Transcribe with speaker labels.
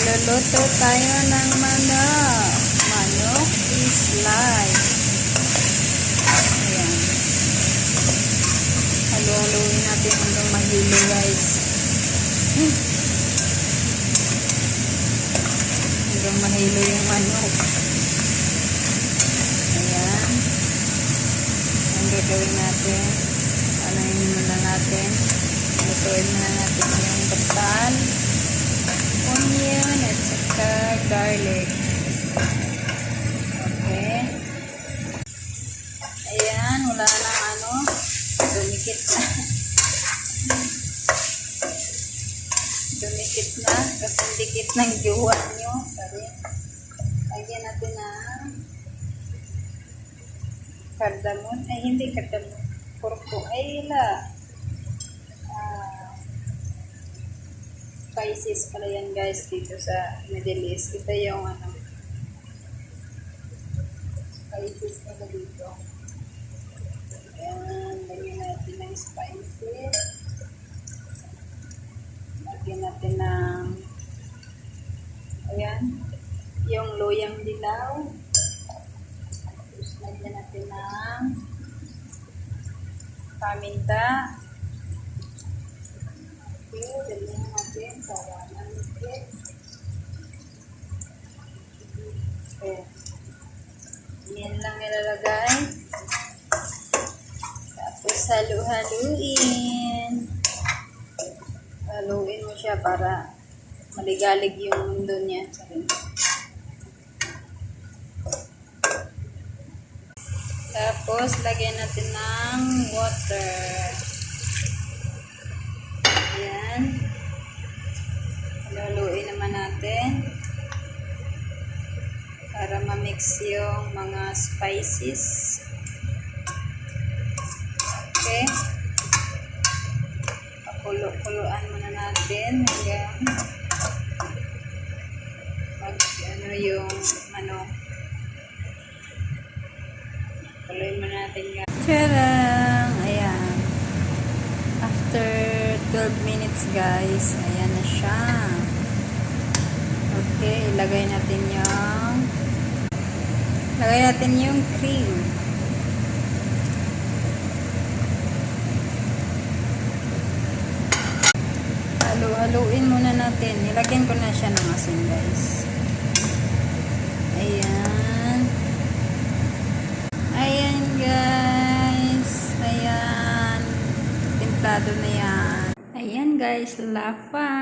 Speaker 1: Magluluto tayo ng manok. Manok is life. Ayan. Halu-haluin natin hanggang mahilo, guys. Hanggang mahilo yung manok. Ayan. Ang gagawin natin, alayin muna natin. Lutuin muna natin yung batal, onion, at saka garlic. Okay. Ayan, wala nang dumikit na. Dumikit na, kasi dikit ng juwa nyo. Sorry. Lagyan natin ng cardamom. Ay, hindi cardamom. Kurko. Ay, spices pala yan, guys, dito sa Middle East. Ito yung spices nila dito. Ayan, lagyan natin ng spices. Lagyan natin ng ayan, yung loyang dilaw. Tapos lagyan natin ng paminta. Okay, lagyan natin para manikit. Okay. Yan lang ilalagay. Tapos halu-haluin. Haluin mo siya para maligalig yung mundo niya. Tapos lagyan natin ng water. Ayan. Haluin naman natin para ma-mix yung mga spices. Okay. Pakulo-kuloan muna natin hanggang yung manok. Kuloyin muna natin yan. Tadang! Ayan. After 12 minutes, guys, ayan na siya. Okay, ilagay natin yung cream. Haluin muna natin. Nilagyan ko na siya ng asin, guys. Ayan. Ayan, guys. Ayan. Templado na yan. Ayan, guys. Lava.